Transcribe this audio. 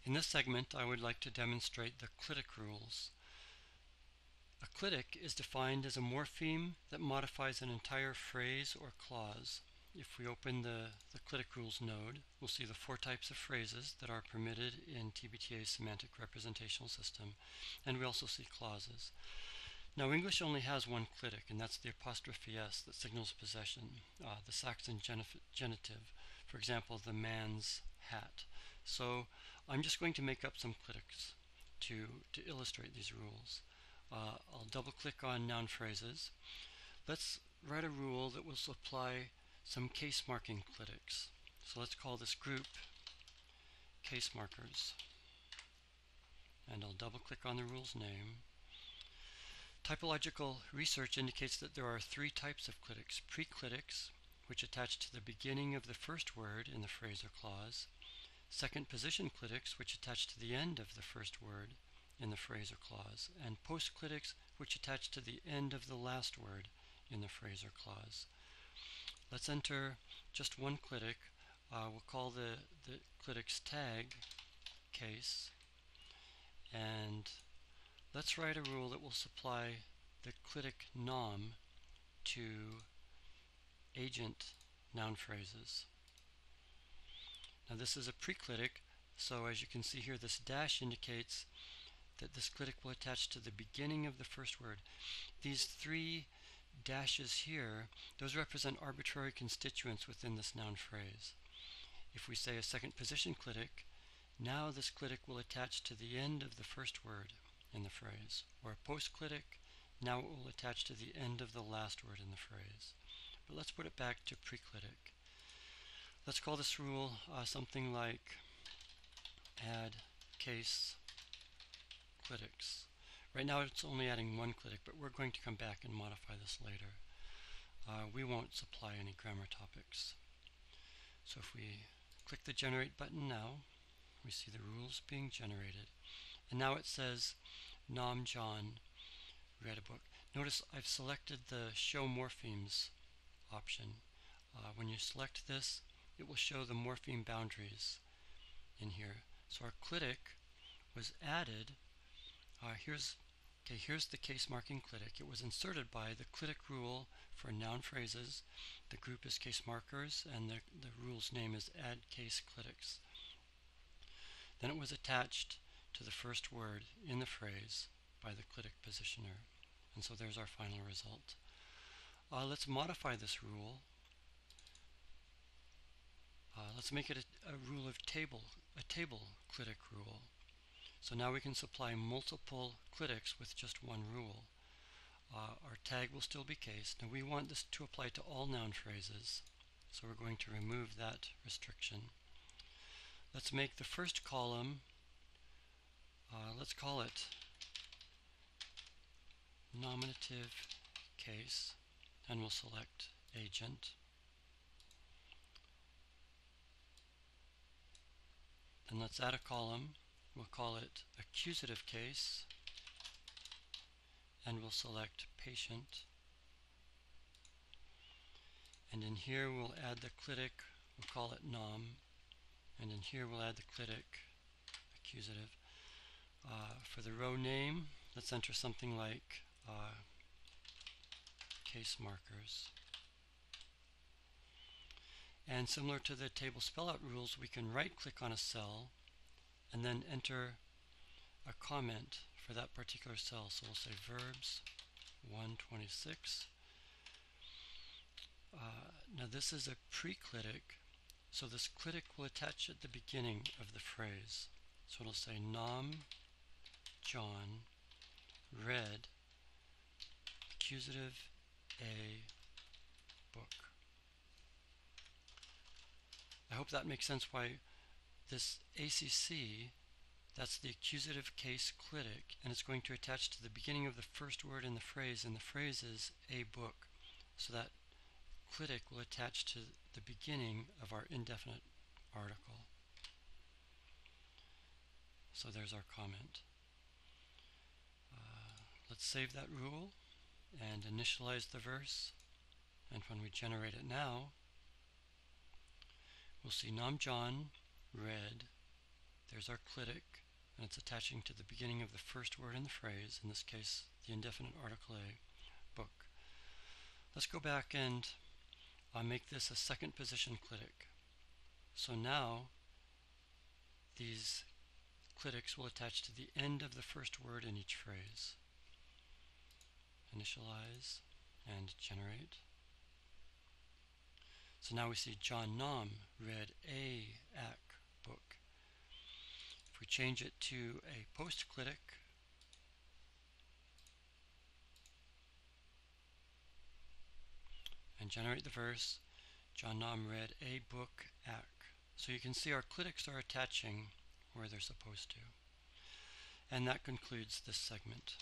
In this segment, I would like to demonstrate the Clitic rules. A clitic is defined as a morpheme that modifies an entire phrase or clause. If we open the Clitic rules node, we'll see the 4 types of phrases that are permitted in TBTA's semantic representational system, and we also see clauses. Now, English only has one clitic, and that's the apostrophe S that signals possession, the Saxon genitive, for example, the man's hat. So I'm just going to make up some clitics to illustrate these rules. I'll double-click on noun phrases. Let's write a rule that will supply some case marking clitics. So let's call this group case markers. And I'll double-click on the rule's name. Typological research indicates that there are 3 types of clitics: preclitics, which attach to the beginning of the first word in the phrase or clause; second position clitics, which attach to the end of the first word in the phrase or clause; and postclitics, which attach to the end of the last word in the phrase or clause. Let's enter just one clitic. We'll call the clitic's tag case, and let's write a rule that will supply the clitic nom to agent noun phrases. Now this is a preclitic, so as you can see here, this dash indicates that this clitic will attach to the beginning of the first word. These 3 dashes here, those represent arbitrary constituents within this noun phrase. If we say a second position clitic, now this clitic will attach to the end of the first word in the phrase. Or a postclitic, now it will attach to the end of the last word in the phrase. But let's put it back to preclitic. Let's call this rule something like add case clitics. Right now it's only adding one clitic, but we're going to come back and modify this later. We won't supply any grammar topics. So if we click the generate button now, we see the rules being generated. And now it says Nom John read a book. Notice I've selected the show morphemes option. When you select this, it will show the morpheme boundaries in here. So our clitic was added. Here's the case marking clitic. It was inserted by the clitic rule for noun phrases. The group is case markers, and the rule's name is add case clitics. Then it was attached to the first word in the phrase by the clitic positioner. And so there's our final result. Let's modify this rule. Let's make it a rule of table, a table clitic rule. So now we can supply multiple clitics with just one rule. Our tag will still be case. Now we want this to apply to all noun phrases, so we're going to remove that restriction. Let's make the first column, let's call it nominative case, and we'll select agent. Then let's add a column. We'll call it accusative case, and we'll select patient. And in here we'll add the clitic, we'll call it nom, and in here we'll add the clitic accusative. For the row name, let's enter something like case markers. And similar to the table spellout rules, we can right-click on a cell and then enter a comment for that particular cell. So we'll say verbs 126. Now this is a preclitic, so this clitic will attach at the beginning of the phrase. So it'll say Nom John read accusative a book. I hope that makes sense why this ACC, that's the accusative case clitic, and it's going to attach to the beginning of the first word in the phrase, and the phrase is a book. So that clitic will attach to the beginning of our indefinite article. So there's our comment. Let's save that rule and initialize the verse. And when we generate it now, we'll see Nom John read There's our clitic, and it's attaching to the beginning of the first word in the phrase, in this case, the indefinite article A, book. Let's go back and make this a second position clitic. So now these clitics will attach to the end of the first word in each phrase. Initialize and generate. So now we see John Nam read a ac book. If we change it to a post-clitic, and generate the verse, John Nam read a book ac. So you can see our clitics are attaching where they're supposed to. And that concludes this segment.